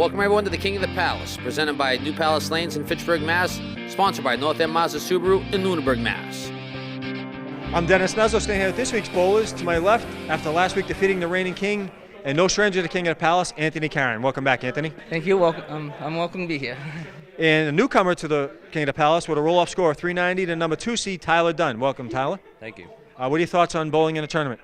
Welcome everyone to the King of the Palace, presented by New Palace Lanes in Fitchburg, Mass., sponsored by North End Mazda Subaru in Lunenburg, Mass. I'm Dennis Nuzzo, staying here with this week's bowlers. To my left, after last week defeating the reigning king, and no stranger to the King of the Palace, Anthony Karen. Welcome back, Anthony. Thank you. Welcome. I'm welcome to be here. And a newcomer to the King of the Palace with a roll-off score of 390 to number 2 seed Tyler Dunn. Welcome, Tyler. Thank you. What are your thoughts on bowling in a tournament?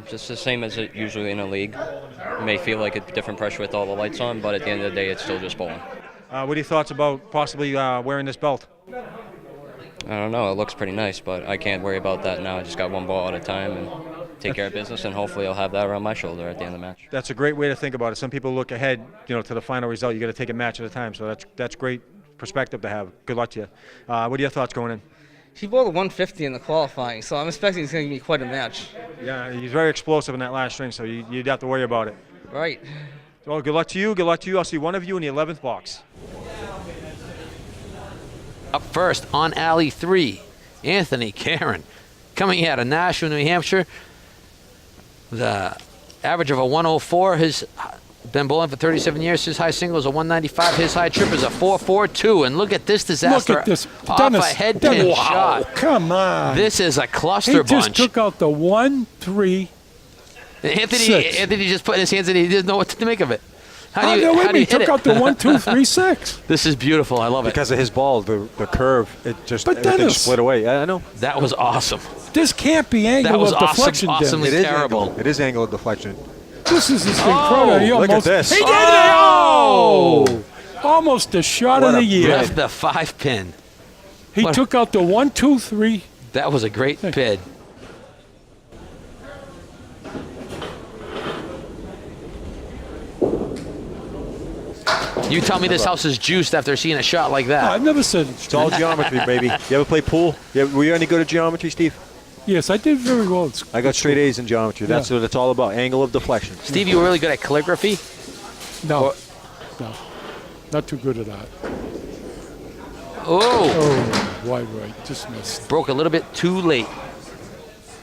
Just the same as it usually in a league. It may feel like a different pressure with all the lights on, but at the end of the day, it's still just bowling. What are your thoughts about possibly wearing this belt? I don't know. It looks pretty nice, but I can't worry about that now. I just got one ball at a time and take care of business, and hopefully I'll have that around my shoulder at the end of the match. That's a great way to think about it. Some people look ahead, to the final result. You got to take a match at a time, so that's great perspective to have. Good luck to you. What are your thoughts going in? He bowled a 150 in the qualifying, so I'm expecting it's going to be quite a match. Yeah, he's very explosive in that last string, so you'd have to worry about it. Right. Well, good luck to you. Good luck to you. I'll see one of you in the 11th box. Up first on alley 3, Anthony Karen, coming out of Nashua, New Hampshire. The average of a 104. His been bowling for 37 years. His high single is a 195. His high trip is a 442. And look at this disaster. Look at this. Off Dennis, a head pin wow, shot. Come on. This is a cluster he bunch. just took out the 1, 3, 6. Anthony just put in his hands and he didn't know what to make of it. How do he you hit took it? out the 1, 2, 3, 6. This is beautiful. I love it. Because of his ball, the curve, But everything Dennis, split away. I know. That was awesome. This can't be angle That was of deflection, awesomely Dennis. terrible. It is angle of deflection. This is incredible. He look almost, at this. He did it! Oh! Almost a shot What of a the year. Left the 5 pin. He What? took out the 1, 2, 3. That was a great bid. You tell me this house is juiced after seeing a shot like that. I've never said It's all geometry, baby. You ever play pool? Were you any good at geometry, Steve? Yes, I did very well. I got straight A's in geometry. That's Yeah. what it's all about, angle of deflection. Steve, you were really good at calligraphy? No, not too good at that. Oh, Oh, wide right, just missed. broke a little bit too late.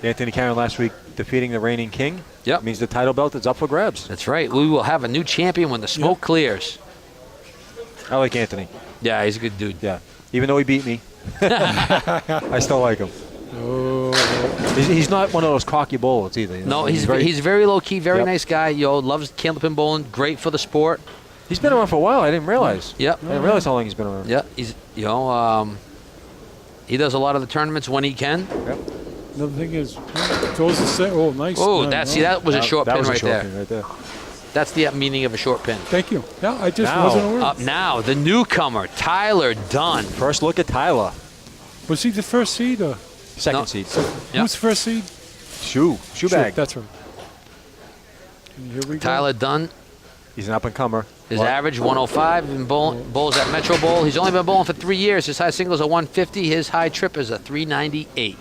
Anthony Karen last week defeating the reigning king. Yep. Means the title belt is up for grabs. That's right. We will have a new champion when the smoke clears. I like Anthony. Yeah, he's a good dude. Yeah. Even though he beat me, I still like him. Oh, He's not one of those cocky bowlers either. No, he's very low key, very Yep. nice guy. Loves Candlepin bowling, great for the sport. He's been around for a while. I didn't realize. Yep. I didn't realize how long he's been around. Yeah, he's he does a lot of the tournaments when he can. another thing is, throws the set. Oh, nice. Oh, nice. that was a short that pin was a right short there. pin right there. That's the meaning of a short pin. Thank you. Yeah, I just Now, wasn't aware. Up now, the newcomer, Tyler Dunn. First look at Tyler. Was he the first seed or Second No. seed. Yep. who's first seed? Shoe bag. That's right. And here we go. Tyler Dunn, He's an up-and-comer. his average 105, and bowls at Metro Bowl. He's only been bowling for 3 years. His high single is a 150. His high trip is a 398.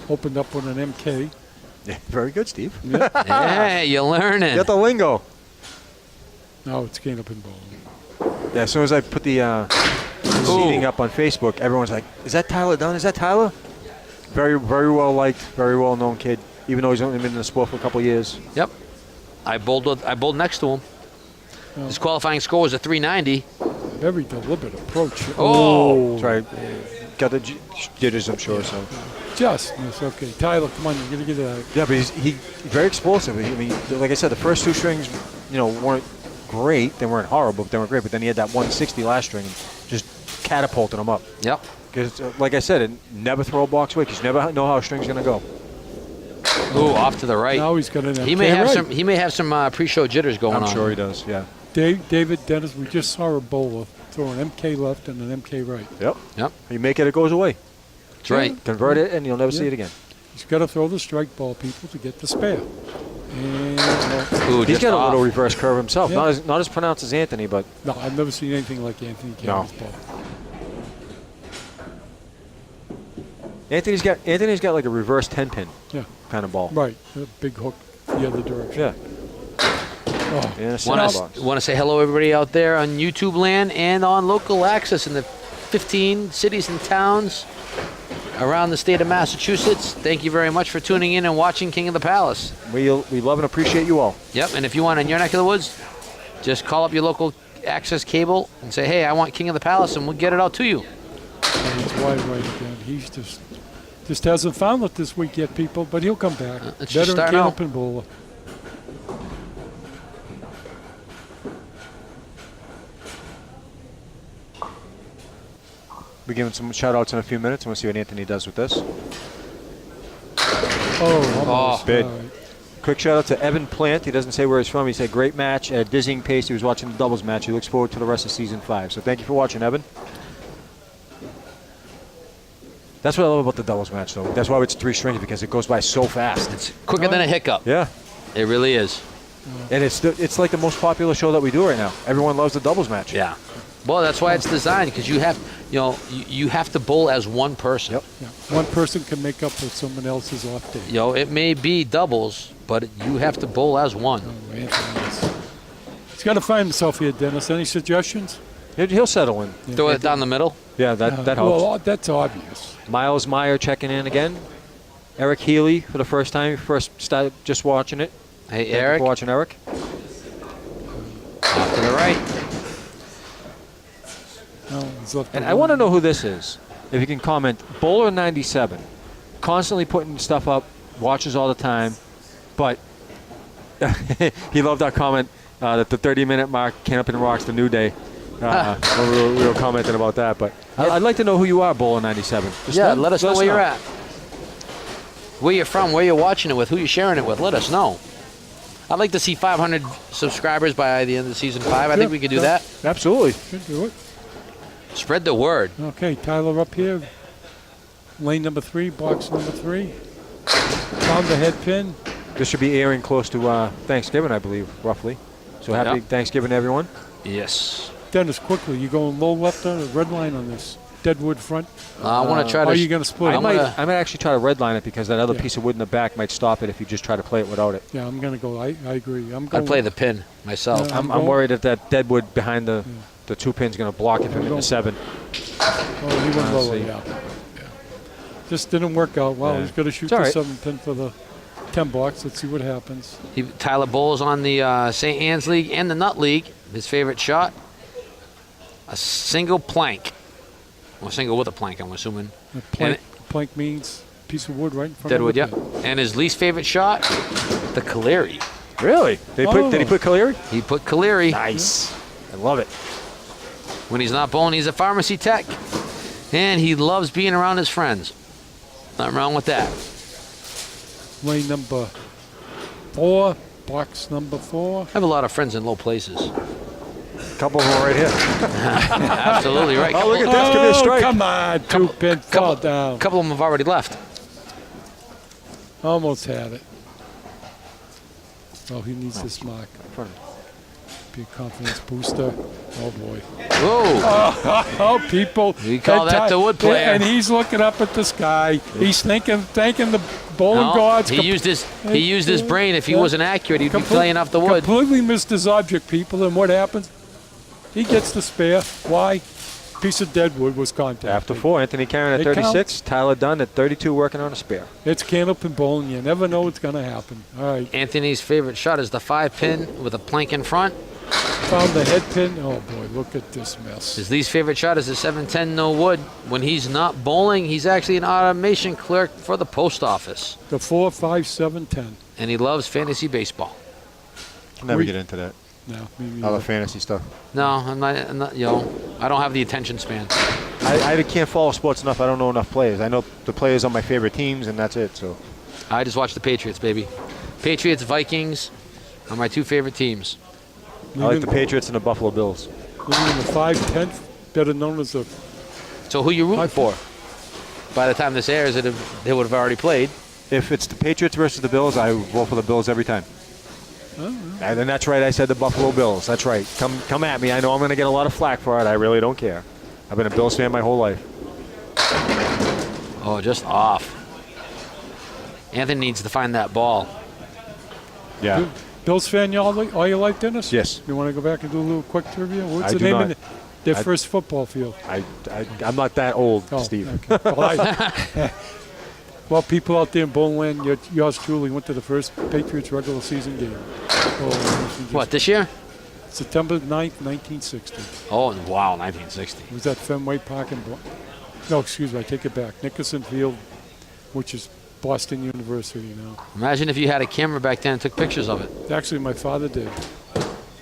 Opened up with an MK. Yeah, very good, Steve. Yeah. Hey, you're learning. Get the lingo. Now it's Candlepin bowling. Yeah, as soon as I put the seating up on Facebook, everyone's like, "Is that Tyler Dunn? Is that Tyler?" Very, very well liked, very well known kid. Even though he's only been in the sport for a couple of years. Yep. I bowled next to him. His qualifying score was a 390. Very deliberate approach. Oh. That's right. Got the jitters, I'm sure. So. Just miss. Okay, Tyler, come on, you're gonna get a. Yeah, but he's very explosive. I mean, like I said, the first 2 strings, weren't great. They weren't horrible, but they weren't great. But then he had that 160 last string and just catapulted him up. Yep. Because, like I said, never throw a box away because you never know how a string's gonna go. Ooh, off to the right. Now he's got an MK He may have right. some. He may have some pre-show jitters going on. I'm sure he does. Yeah. David Dennis, we just saw a bowler throw an MK left and an MK right. Yep. You make it goes away. That's right. Convert it, and you'll never see it again. He's got to throw the strike ball, people, to get the spare. And Ooh, He's just got a off. little reverse curve himself. Yeah. Not as pronounced as Anthony, but no, I've never seen anything like Anthony Karen's ball. Anthony's got like a reverse 10-pin kind of ball. Right, a big hook the other direction. Yeah. Oh. In a center box. Want to say hello, everybody out there on YouTube land and on local access in the 15 cities and towns around the state of Massachusetts. Thank you very much for tuning in and watching King of the Palace. We love and appreciate you all. Yep, and if you want in your neck of the woods, Just call up your local access cable and say, hey, I want King of the Palace, and we'll get it out to you. And he's wide right again. He's just hasn't found it this week yet, people, but he'll come back. It's just Veteran starting out. Candlepin bowler. We're giving some shout-outs in a few minutes, and we'll see what Anthony does with this. Oh, almost. bid. All right. Quick shout-out to Evan Plant. He doesn't say where he's from. He said, great match at a dizzying pace. He was watching the doubles match. He looks forward to the rest of Season 5. So thank you for watching, Evan. That's what I love about the doubles match, though. That's why it's 3 strings, because it goes by so fast. It's quicker than a hiccup. Yeah. It really is. And it's like the most popular show that we do right now. Everyone loves the doubles match. Yeah. Well, that's why it's designed, because you have, you have to bowl as one person. Yep. Yeah. One person can make up for someone else's off day. It may be doubles, but you have to bowl as one. Oh, Anthony, he's got to find himself here, Dennis. Any suggestions? He'll settle in. Yeah. Throw it down the middle. Yeah, that helps. Well, that's obvious. Miles Meyer checking in again. Eric Healy for the first time. First started just watching it. Hey, Thank you Eric. for watching, Eric. Off to the right. No, he's left And the I want to room. know who this is. If you can comment, Bowler 97, constantly putting stuff up, watches all the time, but he loved our comment that the 30-minute mark, Candlepin rocks the new day. When we were commenting about that, but I'd like to know who you are, Bowler 97. Just Let us know where you're at. Where you're from, where you're watching it with, who you're sharing it with. Let us know. I'd like to see 500 subscribers by the end of season 5. I think we could do that. Absolutely. Should do it. Spread the word. Okay, Tyler up here. Lane number 3, box number 3. Found the head pin. This should be airing close to Thanksgiving, I believe, roughly. So happy Yep. Thanksgiving, everyone. Yes. Dennis, quickly, you going low left or red line on this? Deadwood front? I want to try to. Are you going to split I it? might actually try to redline it because that other Yeah. piece of wood in the back might stop it if you just try to play it without it. Yeah, I'm going to go. I agree. I'm going. I'd play the pin myself. Yeah. I'm worried that that deadwood behind the 2 pin's going to block it from hitting the 7. Oh, he went lower, see. yeah. Just didn't work out. Well, Yeah. he's going to shoot It's all the right. 7 pin for the 10 box. Let's see what happens. Tyler bowls on the St. Anne's League and the Nut League. His favorite shot, a single plank. Well, single with a plank, I'm assuming. A plank means piece of wood right in front Deadwood, of yep. the pin. And his least favorite shot, the Caleri. Really? Did he put Caleri? He put Caleri. Nice. I love it. When he's not bowling, he's a pharmacy tech. And he loves being around his friends. Nothing wrong with that. Lane number 4, box number 4. I have a lot of friends in low places. Couple of them right here. Absolutely right. Oh, look at Couple, this. Could be a strike. Come on, 2 pin, fall down. couple of them have already left. Almost had it. Oh, he needs this mark. Be a confidence booster. Oh, boy. Whoa. Oh, people. We call Hey, that the wood player. And he's looking up at the sky. He's thanking the bowling No, gods. he used his brain. If he Yeah. wasn't accurate, he'd be playing off the wood. Completely missed his object, people. And what happens? He gets the spare. Why? Piece of deadwood was contacted. After 4, Anthony Karen at It 36, counts. Tyler Dunn at 32 working on a spare. It's Candlepin bowling. You never know what's going to happen. All right. Anthony's favorite shot is the 5 pin with a plank in front. Found the head pin. Oh, boy. Look at this mess. His least favorite shot is the 7-10 no wood. When he's not bowling, he's actually an automation clerk for the post office. The 4, 5, 7, 10. And he loves fantasy baseball. Can never We- get into that. No, me All the neither. fantasy stuff. No, I'm not I don't have the attention span. I can't follow sports enough. I don't know enough players. I know the players on my favorite teams, and that's it. So I just watch the Patriots, baby. Patriots, Vikings are my 2 favorite teams. I like the Patriots and the Buffalo Bills. Living in the 5/10th, better known as the. So who you rooting for? By the time this airs, they would have already played. If it's the Patriots versus the Bills, I vote for the Bills every time. And then that's right. I said the Buffalo Bills. That's right. Come at me. I know I'm going to get a lot of flack for it. I really don't care. I've been a Bills fan my whole life. Oh, just off. Anthony needs to find that ball. Yeah. Bills fan, all you like, Dennis? Yes. You want to go back and do a little quick trivia? What's I the do name not. of their I- first football field? I'm not that old, Oh, Steve. okay. Well, people out there in Bowling Land, yours truly went to the first Patriots regular season game. Oh, What, this year? September 9th, 1960. Oh, wow, 1960. It was at Fenway Park in no, excuse me, I take it back. Nickerson Field, which is Boston University now. Imagine if you had a camera back then and took pictures of it. Actually, my father did.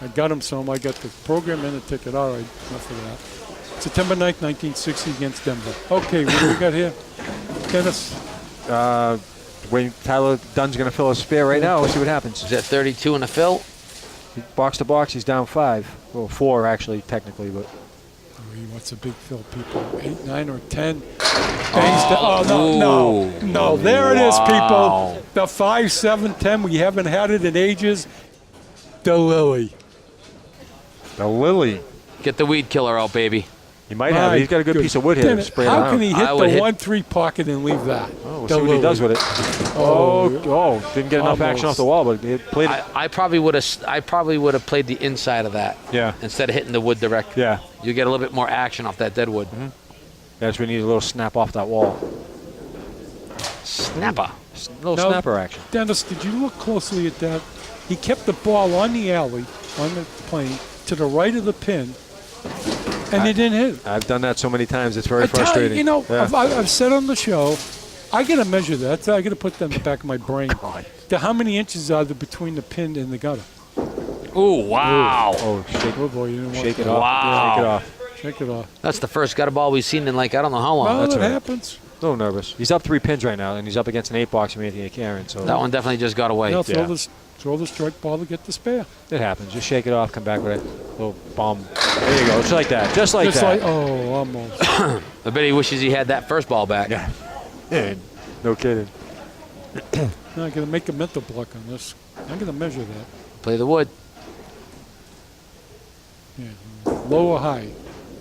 I got him some. I got the program and the ticket. All right, enough of that. September 9th, 1960 against Denver. Okay, what do we got here? Dennis. When Tyler Dunn's going to fill a spare right now, we'll see what happens. Is that 32 in the fill? Box to box, he's down 5. Well, 4 actually, technically, but. Oh, he wants a big fill, people. 8, 9, or 10. No. There it is, people. The 5, 7, 10. We haven't had it in ages. The Lily. The Lily. Get the weed killer out, baby. He might have. He's got a good piece of wood here to spray How down. can he hit the 1-3 pocket and leave that? Oh, we'll see what he does with it. Didn't get enough action off the wall, but he played it. I probably would have played the inside of that. Yeah. Instead of hitting the wood direct. Yeah. You get a little bit more action off that dead wood. Mm-hmm. That's when you need a little snap off that wall. Snapper. Little snapper action. Dennis, did you look closely at that? He kept the ball on the alley, on the plane, to the right of the pin, and he didn't hit it. I've done that so many times. It's very frustrating. I've said on the show, I got to measure that. I got to put that in the back of my brain. How many inches are there between the pin and the gutter? Ooh, wow. Oh, shake, oh boy, you didn't want shake it that. off. Wow. Shake it off. Shake it off. That's the first gutter ball we've seen in I don't know how long. Well, That's that right. happens. A little nervous. He's up 3 pins right now, and he's up against an 8-box from Anthony Karen. So That one definitely just got away. Now throw the strike ball to get the spare. it happens. Just shake it off. Come back with a little bomb. There you go. Just like that. Just like that. Almost. I bet he wishes he had that first ball back. Yeah. No kidding. Now I'm going to make a mental block on this. I'm going to measure that. Play the wood. Yeah. Low or high?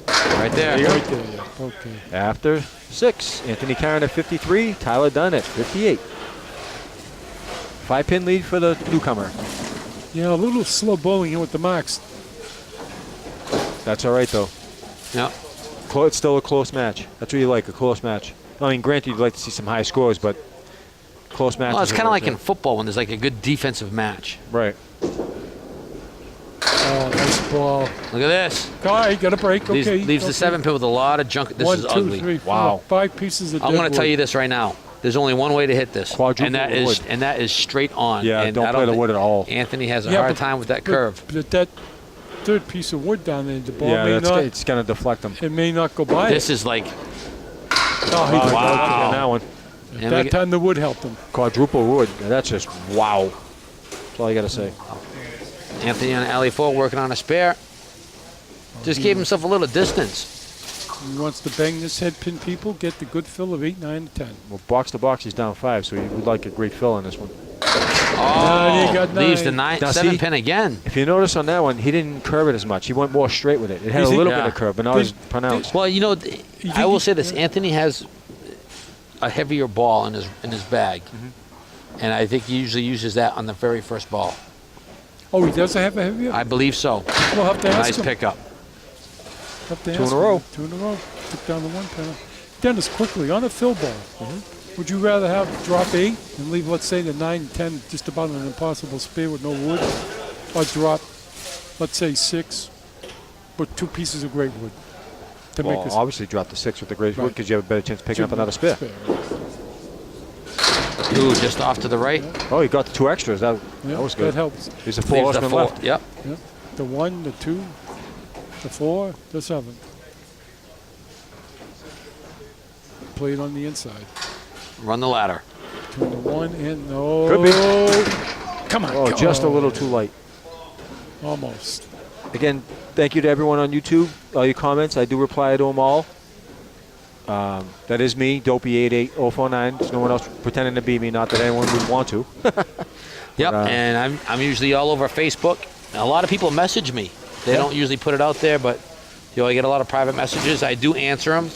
Right there. Right there, yeah. Okay. After 6, Anthony Karen at 53, Tyler Dunn at 58. 5-pin lead for the newcomer. Yeah, a little slow bowling here with the marks. That's all right, though. Yep. It's still a close match. That's what you like, a close match. I mean, granted, you'd like to see some high scores, but close matches. Well, it's kind of like in football when there's like a good defensive match. Right. Oh, nice ball. Look at this. All right, got a break. Okay. Leaves the 7-pin with a lot of junk. This 1, is 2, ugly. 3, 4, Wow. 5 pieces of I'm going to tell dead you this right now. There's only one way to hit this, Quadruple wood. and that is straight on. Yeah, and don't I play the think wood at all. Anthony has a Yeah, hard but- time with that but- curve. But that third piece of wood down there, the ball It's going to deflect them. it may not go by. This is like Oh, he Wow. On that one. and That we- time the wood helped him. Quadruple wood. Yeah, that's just wow. That's all you got to say. Anthony on alley 4 working on a spare. Just gave himself a little distance. He wants to bang this head pin, people, get the good fill of 8, 9, and 10. Well, box to box, he's down 5, so he would like a great fill on this one. And he got Leaves the 9. Now, 7 see- pin again. If you notice on that one, he didn't curve it as much. He went more straight with it. It had a think- little Yeah. bit of curve, but not Did- as pronounced. Well, you know, think I will he- say this: Anthony has a heavier ball in his bag, and I think he usually uses that on the very first ball. Oh, he doesn't have a heavy? I believe so. We'll have to ask Nice him. pickup. Have to 2 ask in a row. him. 2 in a row. Took down the 1 pin. Dennis, quickly, on a fill ball, would you rather have drop 8 and leave, let's say, the 9 and 10 just about an impossible spare with no wood, or drop, let's say, 6 with 2 pieces of great wood to Well, make us obviously drop the 6 with the great wood Right. because you have a better chance of picking up another spare. Ooh, just off to the right. Oh, you got the 2 extras. That Yeah, was good. That helps. There's a 4 Leaves the horsemen 4. left. Yep. Yep. The 1, the 2, the 4, the 7. Play it on the inside. Run the ladder. Between the 1 and no. Could be. Come on. Oh, just a little too light. Almost. Again, thank you to everyone on YouTube. All your comments, I do reply to them all. That is me, Dopey88049. There's no one else pretending to be me, not that anyone would want to. Yep. And I'm usually all over Facebook. A lot of people message me. They don't usually put it out there, but I get a lot of private messages. I do answer them.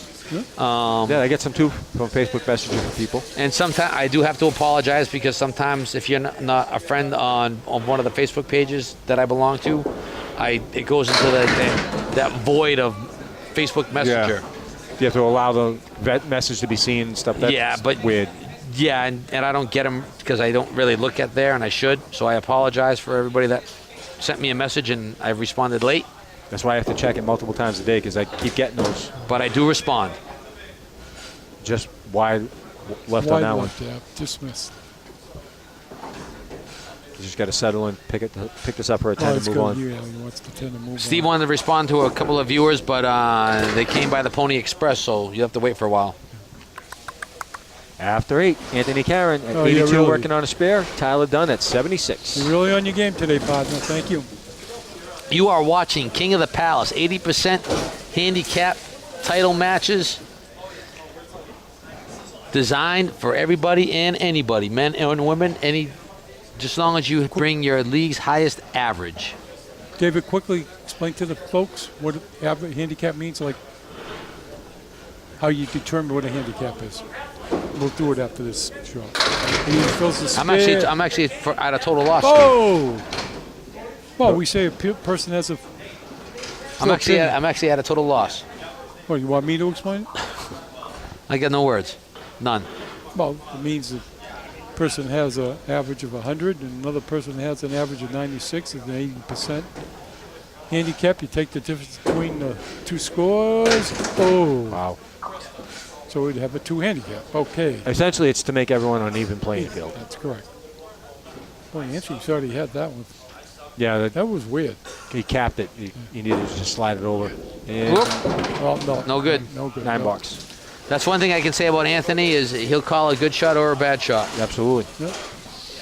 Yeah, I get some too from Facebook messaging from people. And sometimes I do have to apologize because sometimes if you're not a friend on one of the Facebook pages that I belong to, it goes into that void of Facebook Messenger. You have to allow the vet message to be seen and stuff. That's Yeah, but weird. Yeah, and I don't get them because I don't really look at there, and I should. So I apologize for everybody that sent me a message, and I've responded late, That's why I have to check it multiple times a day because I keep getting those. but I do respond. Just wide left on Wide that one. left, yeah, dismissed. You just got to settle in, pick this up for a 10 it's and move good. on. Yeah, he wants the 10 and move Steve on. wanted to respond to a couple of viewers, but they came by the Pony Express, so you have to wait for a while. After 8, Anthony Karen at Oh, yeah, 82 really. working on a spare. Tyler Dunn at 76. You're really on your game today, partner. Thank you. You are watching King of the Palace, 80% handicap title matches designed for everybody and anybody, men and women, just as long as you bring your league's highest average. David, quickly explain to the folks what handicap means, like how you determine what a handicap is. We'll do it after this show. He fills the spare. I'm actually at a total loss. Oh! Well, we say a person has a. I'm actually at a total loss. What, you want me to explain it? I got no words. None. Well, it means the person has an average of 100 and another person has an average of 96, it's an 80% handicap. You take the difference between the two scores. Oh. Wow. So we'd have a 2 handicap. Okay. Essentially, it's to make everyone on an even playing field. That's correct. Boy, Anthony's already had that one. Yeah, That was weird. he capped it. You needed to just slide it over. And Whoop. Well, no. No good. No good. 9 no. bucks. That's one thing I can say about Anthony is he'll call a good shot or a bad shot. Absolutely. Yep.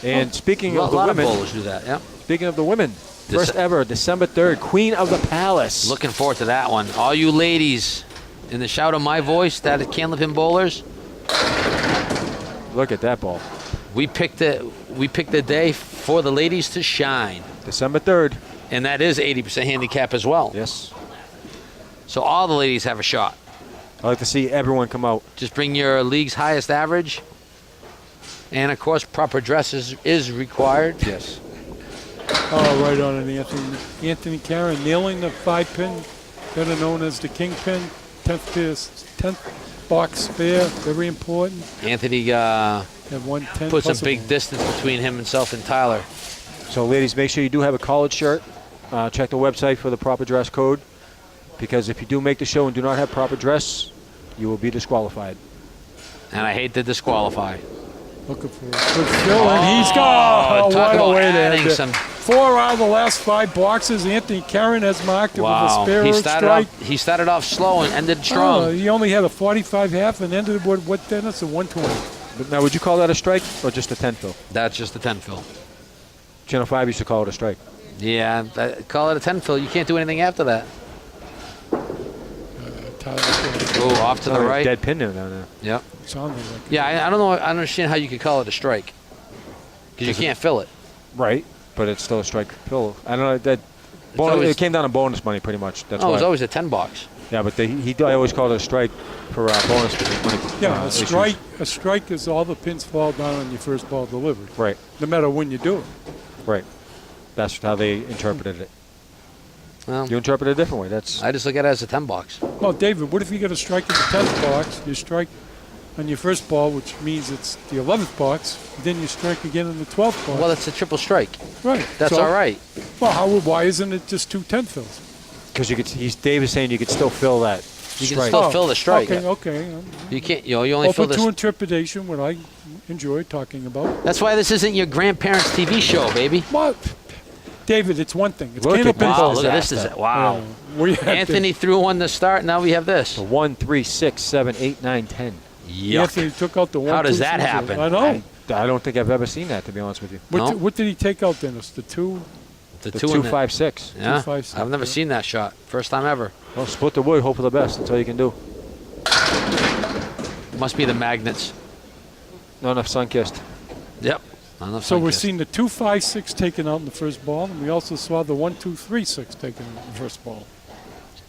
And speaking A of the lot of women, bowlers do that. Yeah. speaking of the women, first ever December 3rd, Queen of the Palace. Looking forward to that one. All you ladies, in the shout of my voice, that is Candlepin bowlers. Look at that ball. We picked the day for the ladies to shine, December 3rd. and that is 80% handicap as well. Yes. So all the ladies have a shot. I like to see everyone come out. Just bring your league's highest average, and of course, proper dress is required. Yes. Oh, right on it, Anthony. Anthony Karen nailing the 5-pin, better known as the Kingpin, 10th box spare, very important. Anthony Have 110 puts a plus big bonus. distance between himself and Tyler. So, ladies, make sure you do have a collared shirt. Check the website for the proper dress code, because if you do make the show and do not have proper dress, you will be disqualified. And I hate to disqualify. Looking for a good fill, and he's gone. talk What a about way to adding end it. some- 4 out of the last 5 boxes. Anthony Karen has marked it with a Wow. spare He strike. started off slow and ended strong. He only had a 45 half and ended with what, Dennis? A 120. But now, would you call that a strike or just a 10 fill? That's just a 10 fill. Channel 5 used to call it a strike. Yeah, call it a 10 fill. You can't do anything after that. Tyler, Oh, off to the right. Dead pin there down there. Yep. sounded like Yeah, I don't know. I don't understand how you could call it a strike. Because you can't fill it. Right, but it's still a strike fill. I don't know. That always- it came down to bonus money pretty much. That's Oh, it why. was always a 10 box. Yeah, but I always called it a strike for bonus money. Yeah, issues. a strike is all the pins fall down on your first ball delivered, Right, no matter when you do it. right. That's how they interpreted it. Well, You interpret it a different way. That's I just look at it as a 10 box. Well, David, what if you get a strike in the 10th box, you strike on your first ball, which means it's the 11th box, then you strike again in the 12th box. Well, it's a triple strike. right. That's So- all right. Well, why isn't it just 2 10 fills? because you could. Dave is saying you could still fill that You can strike. still fill the strike. Okay. You can't. You only fill Open to this. interpretation, what I enjoy talking about. That's why this isn't your grandparents' TV show, baby. What? David, it's one thing. It's Look at Candlepin that. Wow, bowls. look at this. Wow. Where you at, Anthony threw one to start. Now we have this. So 1, 3, 6, 7, 8, 9, 10. Yuck. Anthony took out the 1. How does 2, that 3, happen? I know. I don't think I've ever seen that, to be honest with you. What, No. what did he take out, Dennis? The 2? The The 2 2, and the- 5, 6. Yeah. 2, 5, 6, I've never yeah. seen that shot. First time ever. Well, split the wood, hope for the best. That's all you can do. Must be the magnets. Not enough sun-kissed. Yep. Not enough So we're sun-kissed. seeing the 2, 5, 6 taken out in the first ball, and we also saw the 1, 2, 3, 6 taken in the first ball.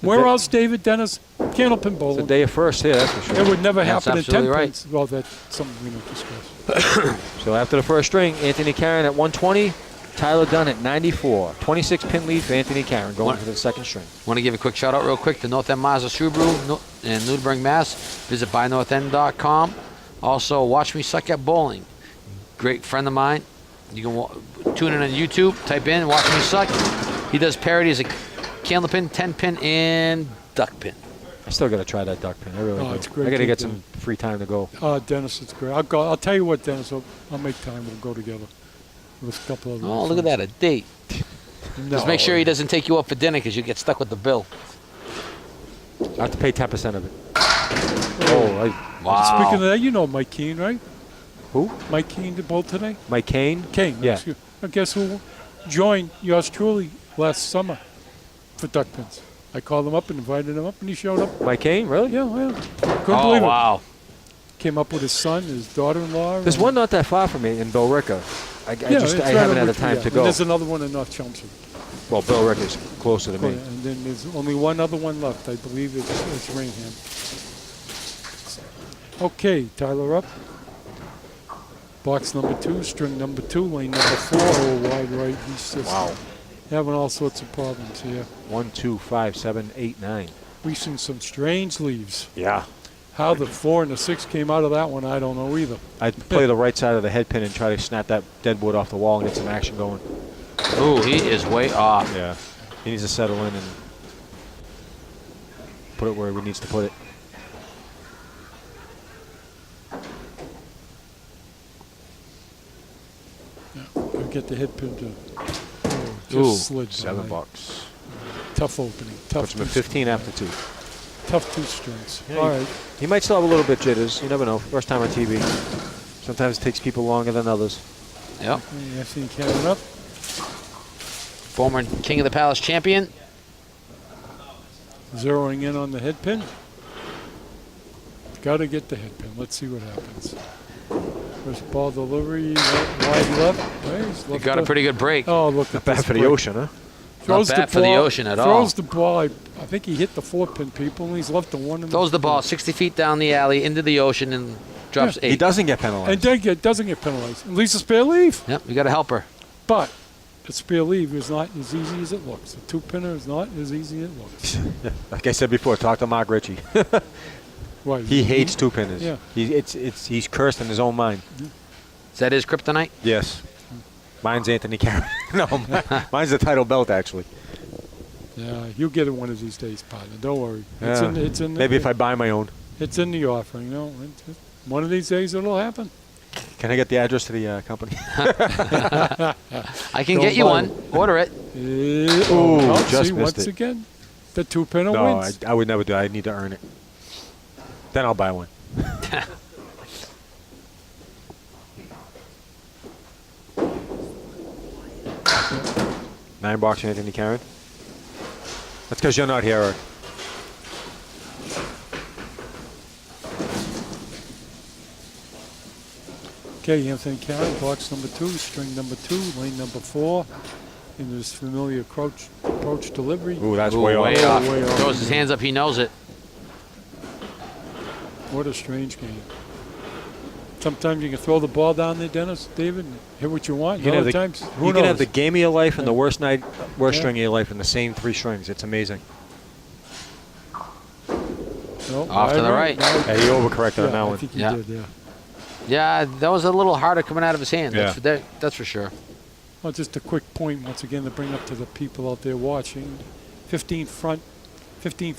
Where day- else, David, Dennis? Candlepin It's a bowling. day of first here, that's for It sure. would never That's happen in 10 absolutely right. pins. Well, that's something we don't discuss. So after the first string, Anthony Karen at 120, Tyler Dunn at 94. 26 pin lead for Anthony Karen going What? for the second string. Want to give a quick shout out real quick to North End Mazda Subaru in Lunenburg, Mass. Visit buynorthend.com. Also, Watch Me Suck at Bowling. Great friend of mine. You can tune in on YouTube, type in Watch Me Suck. He does parodies of Candlepin, 10-pin, and duck pin. I still got to try that duck pin. I really do. It's great. I got to get some free time to go. Dennis, it's great. I'll tell you what, Dennis. I'll make time. We'll go together with a couple of. Oh, look at that, a date. No. Just make sure he doesn't take you up for dinner because you get stuck with the bill. I have to pay 10% of it. Oh, Wow. Speaking of that, you know Mike Keane, right? who? Mike Keane did both today. Mike Kane? Kane. Yeah. Excuse. Guess who joined yours truly last summer for duck pins? I called him up and invited him up, and he showed up. Mike Kane, really? Yeah. Couldn't Oh, believe it. wow. Came up with his son, his daughter-in-law. There's and- one not that far from me in Billerica. I it's I right haven't on had the Route time 3, to And go. there's another one in North Chelmsford. Well, Billerica's closer to me. And then there's only one other one left. I believe it's Rainham. Okay, Tyler up. Box number 2, string number 2, lane number 4, wide right. He's just having all sorts of problems here. 1, 2, 5, 7, 8, 9. We've seen some strange leaves. Yeah. How the 4 and the 6 came out of that one, I don't know either. I'd play the right side of the head pin and try to snap that dead wood off the wall and get some action going. Ooh, he is way off. Yeah. He needs to settle in and put it where he needs to put it. Gotta get the head pin to. Just Ooh, slid by. $7. Tough opening. Tough. Puts him at two 15 after 2. Tough 2 strings. Yeah, All right. He might still have a little bit jitters. You never know. First time on TV. Sometimes it takes people longer than others. Yep. Anthony Cannon up. Former King of the Palace champion. Zeroing in on the head pin. Got to get the head pin. Let's see what happens. First ball delivery, wide left. Nice. He got a pretty good break. Oh, look at Bad this for the break. ocean, huh? Not bad for the ocean at all. Throws the ball. I think he hit the 4-pin people, and he's left the 1 in Throws the ball 60 feet down the alley into the ocean and drops 8. He doesn't get And penalized. doesn't get penalized. At least a spare leave. Yep, you got to help her. But the spare leave is not as easy as it looks. The 2-pinner is not as easy as it looks. Like I said before, talk to Mark Ritchie. Why? He hates 2-pinners. Yeah. He's cursed in his own mind. Is that his kryptonite? Yes. Mine's Anthony Carey. No, mine's the title belt, actually. Yeah, you'll get it one of these days, partner. Don't worry. It's Yeah. in the, Maybe if I buy my own. It's in the offering. No, one of these days it'll happen. Can I get the address to the company? I can Don't get you buy one. Order it. just see, missed once it. again, the 2-pinner No, wins. I would never do it. I need to earn it. Then I'll buy one. $9 Anthony Karen. That's because you're not here, Eric. Okay, Anthony Carey, box number 2, string number 2, lane number 4, in this familiar approach delivery. Ooh, that's Ooh, way off. Way off. Throws his hands up. He knows it. What a strange game. Sometimes you can throw the ball down there, Dennis, David, and hit what you want. You can, have Other the, times, who you can have knows? the game of your life and the worst Yeah. string of your life in the same 3 strings. It's amazing. No, Off to the right. No, Yeah, he overcorrected on that I one. think he Yeah. did, yeah. Yeah, that was a little harder coming out of his hand. Yeah. That's for sure. Well, just a quick point once again to bring up to the people out there watching. 15 feet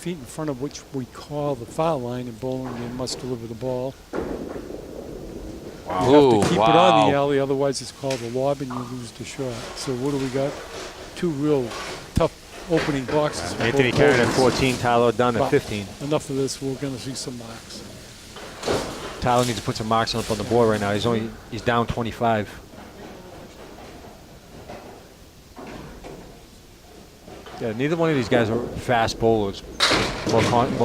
in front of which we call the foul line in bowling, they must deliver the ball. Wow. You have Ooh, to keep it on the wow. alley, otherwise it's called a lob and you lose the shot. So what do we got? 2 real tough opening boxes. for Anthony both Karen at bowlers. 14, Tyler Dunn at But 15. Enough of this, we're going to see some marks. Tyler needs to put some marks up on the board right now. He's down 25. Yeah, neither one of these guys are fast bowlers. More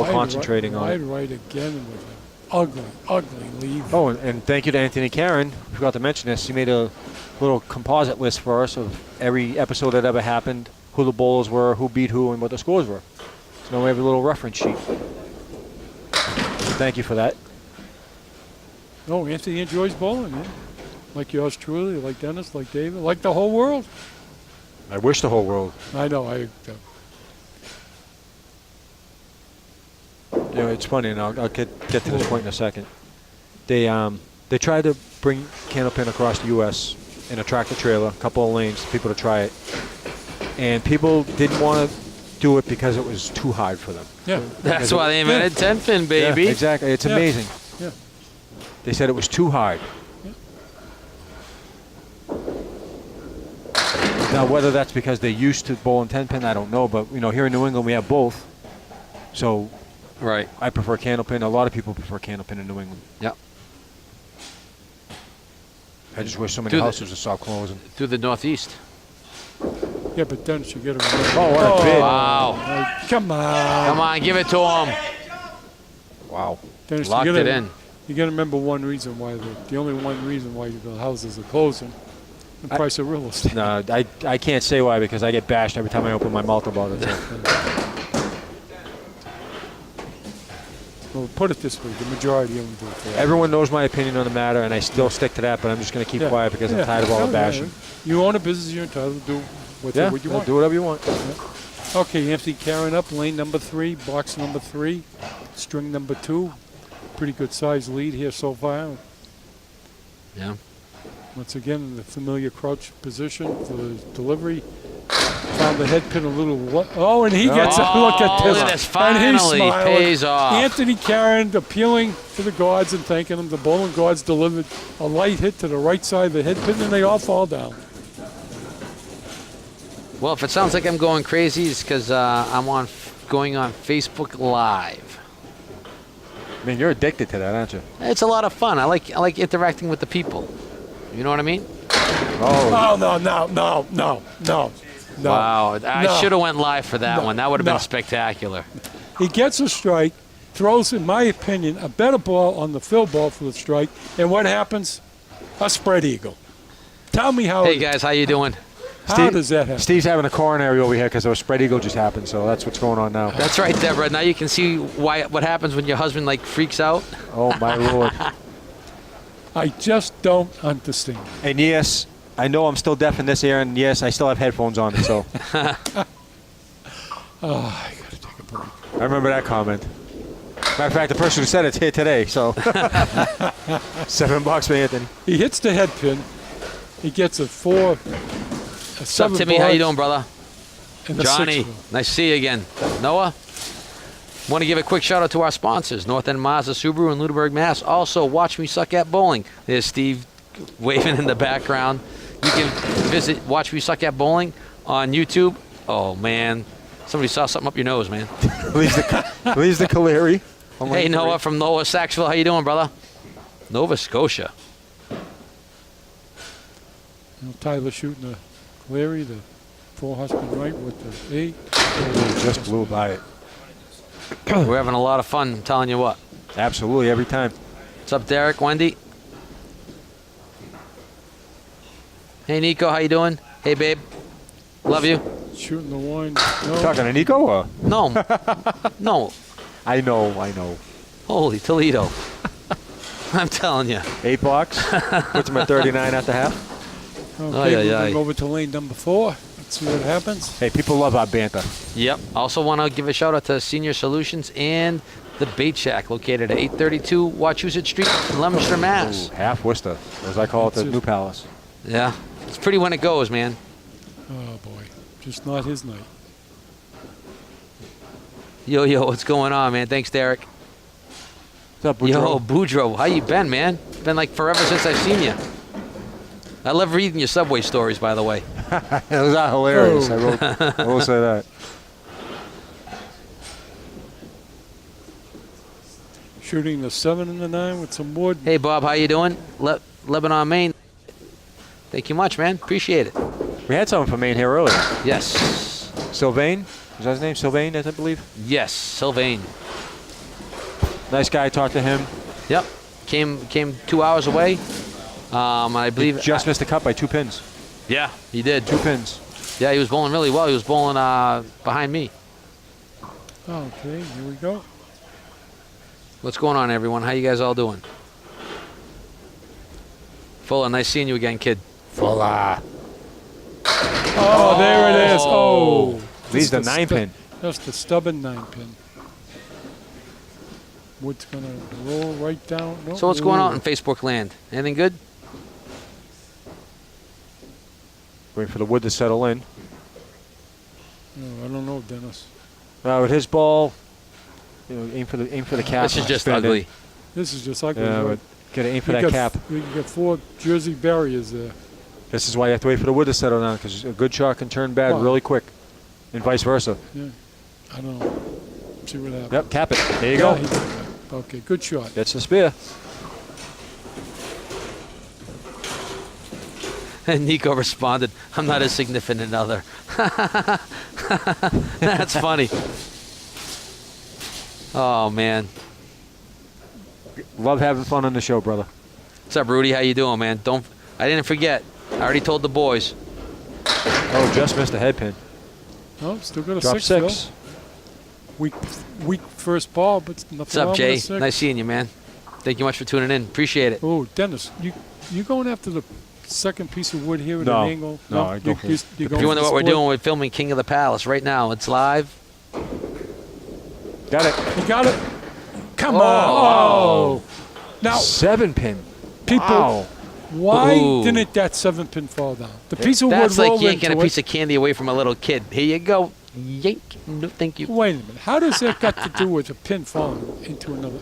concentrating on wide it. right again with an ugly leave. Oh, and thank you to Anthony Karen. Forgot to mention this. He made a little composite list for us of every episode that ever happened, who the bowlers were, who beat who, and what the scores were. So now we have a little reference sheet. Thank you for that. No, Anthony enjoys bowling, yeah. Like yours truly, like Dennis, like David, like the whole world. I wish the whole world. I know. You know, it's funny, and I'll get to this point in a second. They tried to bring Candlepin across the U.S. in a tractor trailer, a couple of lanes, for people to try it. and people didn't want to do it because it was too hard for them. Yeah. That's why they invented 10 pin, baby. Yeah, exactly. It's Yeah. amazing. Yeah. They said it was too hard. Now, whether that's because they used to bowl in 10 pin, I don't know. But here in New England, we have both. So Right. I prefer Candlepin. A lot of people prefer Candlepin in New England. Yep. I just wish so many Do the- houses would stop closing. Through the Northeast. Yeah, but Dennis, you got to remember. Oh, what a bid! Wow. Come on. Come on, give it to him. Wow. Dennis, Locked you gotta, it in. You got to remember one reason why the only one reason why the houses are closing, the price of real estate. No, I can't say why because I get bashed every time I open my mouth about it. So. Well, put it this way, the majority of them do it for that. Everyone knows my opinion on the matter, and I still stick to that. But I'm just going to keep Yeah. quiet because I'm Yeah. tired of all the Oh, bashing. yeah. You own a business, you're entitled to do what Yeah, you want. do whatever you want. Okay, Anthony Karen up, lane number 3, box number 3, string number 2. Pretty good size lead here so far. Yeah. Once again, in the familiar crouch position for the delivery. Found the head pin a little. Oh, and he gets a look at this. Look at this. And he's Finally smiling. pays off. Anthony Karen appealing to the gods and thanking them. The bowling gods delivered a light hit to the right side of the head pin, and they all fall down. Well, if it sounds like I'm going crazy, it's because I'm going on Facebook Live. I mean, you're addicted to that, aren't you? It's a lot of fun. I like interacting with the people. You know what I mean? Oh, No. Wow. I No. should have went live for that No. one. That would have No. been spectacular. He gets a strike, throws, in my opinion, a better ball on the fill ball for the strike, and what happens? A spread eagle. Tell me how. Hey, guys. How you doing? How does that happen? Steve's having a coronary over here because a spread eagle just happened, so that's what's going on now. That's right, Deborah. Now you can see what happens when your husband, freaks out. Oh, my Lord. I just don't understand. And yes, I know I'm still deaf in this ear, and yes, I still have headphones on, so Oh, I gotta take a break. I remember that comment. Matter of fact, the person who said it's here today, so $7 for Anthony. He hits the head pin. He gets a 4, a What's 7 up, Timmy? How you doing, brother? and a Johnny, 6. nice to see you again. Noah, want to give a quick shout out to our sponsors, North End Mazda Subaru in Lunenburg, Mass. Also, Watch Me Suck at Bowling. There's Steve waving in the background. You can visit Watch Me Suck at Bowling on YouTube. Oh, man. Somebody saw something up your nose, man. Leaves the Caleri. Hey, Noah from Noah Saxville. How you doing, brother? Nova Scotia. Tyler shooting the Larry, the 4 husband right with the 8. Just blew by it. We're having a lot of fun, I'm telling you what. Absolutely, every time. What's up, Derek? Wendy? Hey, Nico. How you doing? Hey, babe. Love you. Shooting the 1. No. Talking to Nico? Or? No. No. I know. Holy Toledo. I'm telling you. 8 blocks. Puts him at 39 at the half. Okay, Ay, ay, moving ay. over to lane number 4. Let's see what happens. Hey, people love our banter. Yep. Also want to give a shout out to Senior Solutions and the Bait Shack located at 832 Wachusett Street in Leominster, Mass. Ooh, half Worcester, as I call it, the That's it. New Palace. Yeah. It's pretty when it goes, man. Oh, boy. Just not his night. Yo, what's going on, man? Thanks, Derek. What's up, Yo, Boudreaux? Boudreaux, how you been, man? It's been like forever since I've seen you. I love reading your Subway stories, by the way. Those are hilarious. Oh. I will say that. Shooting the 7 and the 9 with some wood. Hey, Bob, how you doing? Lebanon, Maine. Thank you much, man. Appreciate it. We had someone from Maine here earlier. Yes. Sylvain? Is that his name? Sylvain, I believe. Yes, Sylvain. Nice guy. Talked to him. Yep. Came 2 hours away. I believe. He just missed the cut by 2 pins. Yeah, he did. 2 pins. Yeah, he was bowling really well. He was bowling behind me. Okay, here we go. What's going on, everyone? How you guys all doing? Fuller, nice seeing you again, kid. Fuller. Oh, there it is. Oh. Leaves the Just a 9 pin. Just a stubborn 9 pin. Wood's going to roll right down. No, So what's going on in ooh. Facebook land? Anything good? Waiting for the wood to settle in. Dennis. With his ball, aim for the cap. This is just spin it. ugly. This is just ugly. Yeah, right? but gotta aim for You that got cap. You got 4 Jersey barriers there. This is why you have to wait for the wood to settle down, because a good shot can turn bad Wow. really quick, and vice versa. Yeah. I don't know. See what happens. Yep, cap it. There you Yeah, go. he did that. Okay, good shot. That's the spear. And Nico responded, I'm not a significant other. That's funny. Oh, man. Love having fun on the show, brother. What's up, Rudy? How you doing, man? I didn't forget. I already told the boys. Oh, just missed a head pin. Oh, still got a Drop 6. 6. Though. Weak first ball, but nothing What's up, wrong Jay? with a 6. Nice seeing you, man. Thank you much for tuning in. Appreciate it. Oh, Dennis, you going after the second piece of wood here at No. an angle? No, I go for it. If you wonder what we're doing, we're filming King of the Palace right now. It's live. Got it. You got it. Come Oh. on. Oh. Now, 7 pin. people, Wow. why Ooh. didn't that 7-pin fall down? The piece of That's wood like rolled yanking a into piece it. of candy away from a little kid. Here you go. Yank. No, thank you. Wait a minute. How does that got to do with a pin falling into another?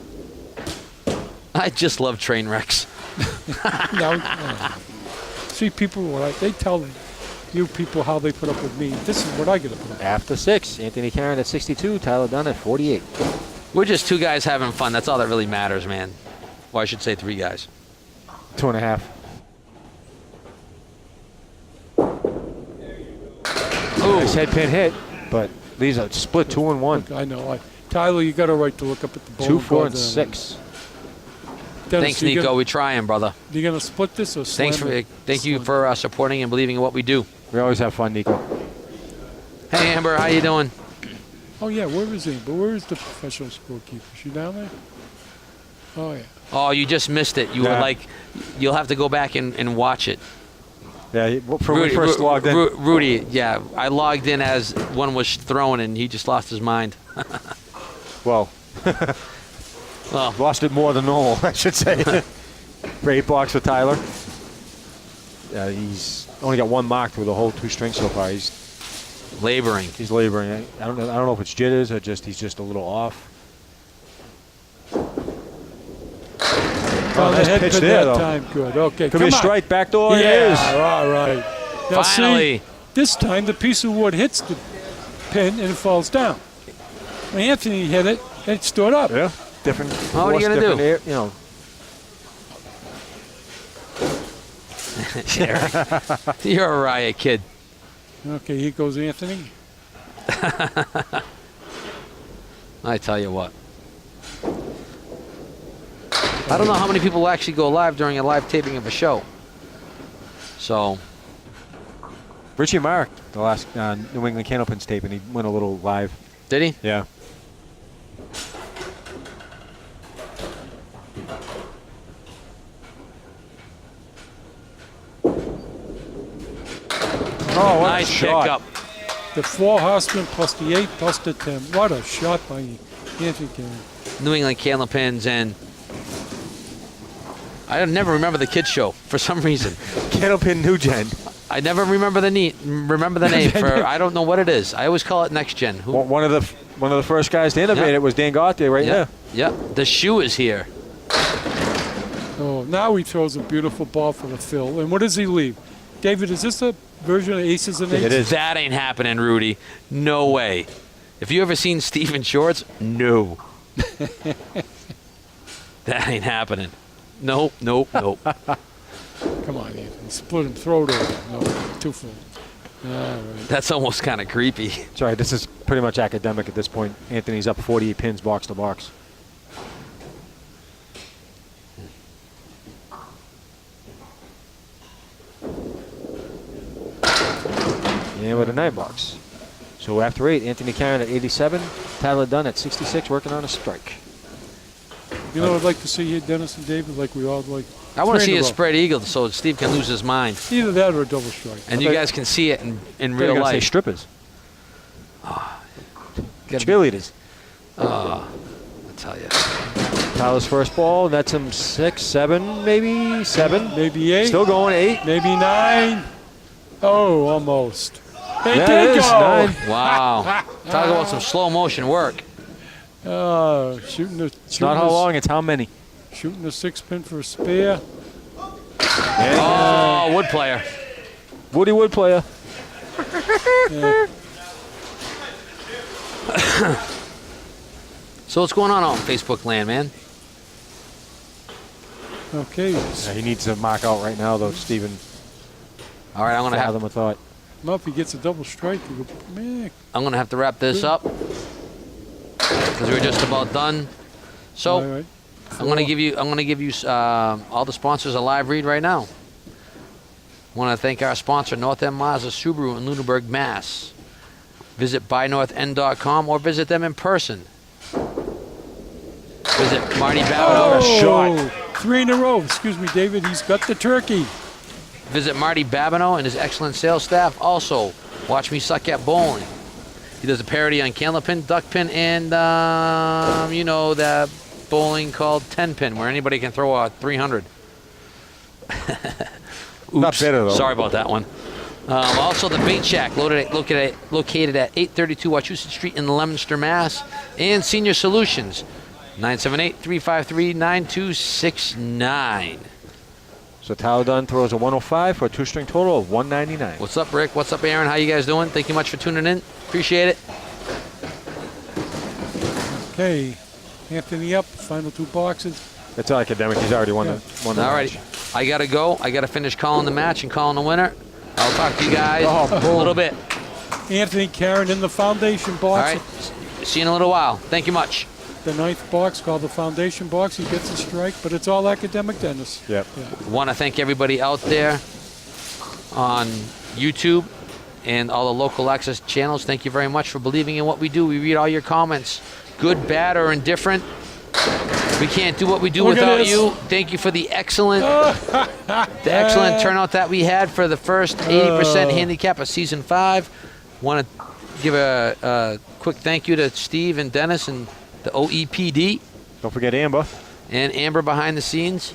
I just love train wrecks. No. See, people, they tell you people how they put up with me. This is what I get to put up with. After 6, Anthony Karen at 62, Tyler Dunn at 48. We're just 2 guys having fun. That's all that really matters, man. Well, I should say 3 guys. 2.5. Ooh. Nice head pin hit, but these are split 2 and 1. I know. Tyler, you got a right to look up at the ball. 2, 4, and 6. Dennis, Thanks, Nico. We're trying, brother. You gonna split this or slam it? Thank you for supporting and believing in what we do. We always have fun, Nico. Hey, Amber, how you doing? Oh yeah, where is he? But where is the professional scorekeeper? Is she down there? Oh yeah. Oh, you just missed it. You were Yeah. like, you'll have to go back and watch it. Yeah, from when we first logged in. Rudy, yeah, I logged in as one was thrown, and he just lost his mind. Well, Well, lost it more than normal, I should say. Great box for Tyler. He's only got 1 mark through the whole 2 strings so far. laboring. He's laboring. I don't know if it's jitters or he's just a little off. Oh, the nice head pitch pin there, that though. time. Good. Okay. Could be a come on. strike backdoor. It Yeah. is. All right. Now Finally. see, this time the piece of wood hits the pin and it falls down. When Anthony hit it, it stood up. Yeah. Different. Well, what are you force, gonna different do? You're a riot, kid. Okay, here goes Anthony. I tell you what. I don't know how many people will actually go live during a live taping of a show. So, Richie Mark, the last New England Candlepins tape, and he went a little live. did he? Yeah. Oh, what Nice a shot. pickup. The 4 horsemen plus the 8 plus the 10. What a shot by Anthony Karen. New England Candlepins, and I never remember the kids show for some reason. Candlepin New Gen. I never remember the name for. I don't know what it is. I always call it Next Gen. Who? One of the first guys to innovate Yeah. it was Dan Gauthier right Yeah, there. yeah. The shoe is here. Oh, now he throws a beautiful ball for the fill. And what does he leave? David, is this a version of Aces and Eights? It is. That ain't happening, Rudy. No way. Have you ever seen Steven Shorts? No. That ain't happening. Nope. Come on, Anthony. Split him, throw it over. No, too full. All right. That's almost kind of creepy. Sorry, this is pretty much academic at this point. Anthony's up 48 pins box to box. And with a 9 box. So after 8, Anthony Karen at 87, Tyler Dunn at 66, working on a strike. You know, I'd like to see you, Dennis and David, like we all like. I want to 3 see in a row. spread eagle so Steve can lose his mind. Either that or a double strike. And you guys can see it in They're real gonna say life. strippers. Gotta- Cheerleaders. I tell you. Tyler's first ball, that's him 6, 7, maybe 7. Maybe 8. Still going 8. Maybe 9. Oh, almost. Hey, That there you is go. 9. Wow. Talk about some slow motion work. Shooting the. It's not how long, it's how many. Shooting the 6-pin for a spare. Oh, wood player. Woody Wood player. Yeah. So what's going on Facebook land, man? Okay. Yeah, he needs to mark out right now, though, Steven. All right, I'm gonna have Fathom a thought. Well, if he gets a double strike, you go, man. to wrap this up because we're just about done. So All right. I'm gonna give you all the sponsors a live read right now. Want to thank our sponsor, North End Mazda Subaru in Lunenburg, Mass. Visit buynorthend.com or visit them in person. Visit Marty Babineau. Oh, 3 in a row. Excuse me, David. He's got the turkey. Visit Marty Babineau and his excellent sales staff. Also, watch me suck at bowling. He does a parody on Candlepin, Duckpin, and that bowling called 10-pin, where anybody can throw a 300. Not better, though. Sorry about that one. Also, the Bait Shack, located at 832 Wachusett Street in Leominster, Mass. And Senior Solutions, 978-353-9269. So Tyler Dunn throws a 105 for a 2-string total of 199. What's up, Rick? What's up, Aaron? How you guys doing? Thank you much for tuning in. Appreciate it. Okay. Anthony up. Final 2 boxes. It's academic. He's already won the All right. I got to go. I got to finish calling the match and calling the winner. I'll talk to you guys a little bit. Anthony Karen in the foundation box. All right. See you in a little while. Thank you much. The 9th box called the foundation box. He gets a strike, but it's all academic, Dennis. Yep. Want to thank everybody out there on YouTube and all the local access channels. Thank you very much for believing in what we do. We read all your comments, good, bad, or indifferent. We can't do what we do Look at without this. you. Thank you for the excellent turnout that we had for the first 80% handicap of season 5. Want to give a quick thank you to Steve and Dennis and the OEPD Don't forget Amber. and Amber behind the scenes.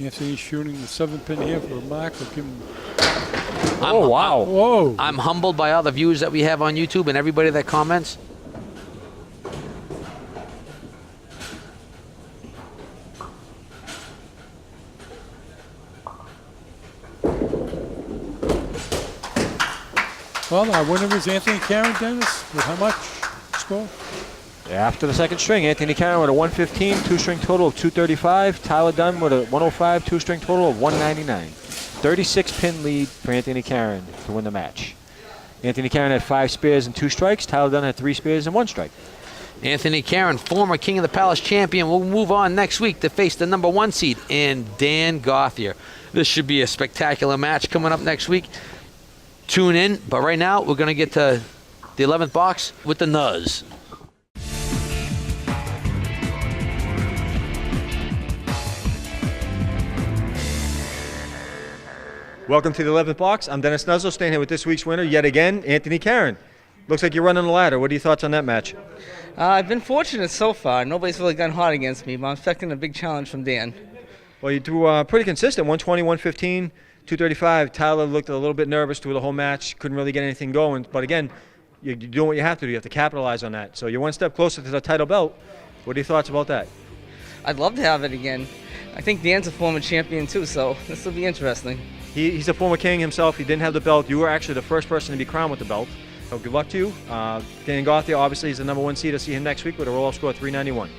Anthony's shooting the 7-pin here for a mark. We'll give him. Oh, wow. Whoa. I'm humbled by all the views that we have on YouTube and everybody that comments. Well, our winner is Anthony Karen, Dennis. With how much score? After the second string, Anthony Karen with a 115, 2-string total of 235. Tyler Dunn with a 105, 2-string total of 199. 36-pin lead for Anthony Karen to win the match. Anthony Karen had 5 spares and 2 strikes. Tyler Dunn had 3 spares and 1 strike. Anthony Karen, former King of the Palace champion, will move on next week to face the number 1 seed in Dan Gothier. This should be a spectacular match coming up next week. Tune in, but right now we're going to get to the 11th box with the Nuz. Welcome to the 11th box. I'm Dennis Nuzzle, staying here with this week's winner yet again, Anthony Karen. Looks like you're running the ladder. What are your thoughts on that match? I've been fortunate so far. Nobody's really gotten hot against me, but I'm expecting a big challenge from Dan. Well, you threw pretty consistent, 120, 115, 235. Tyler looked a little bit nervous through the whole match, couldn't really get anything going. But again, you're doing what you have to do. You have to capitalize on that. So you're one step closer to the title belt. What are your thoughts about that? I'd love to have it again. I think Dan's a former champion too, so this will be interesting. He's a former king himself. He didn't have the belt. You were actually the first person to be crowned with the belt. So good luck to you. Dan Gothier obviously is the number 1 seed. I'll see him next week with a roll-off score of 391.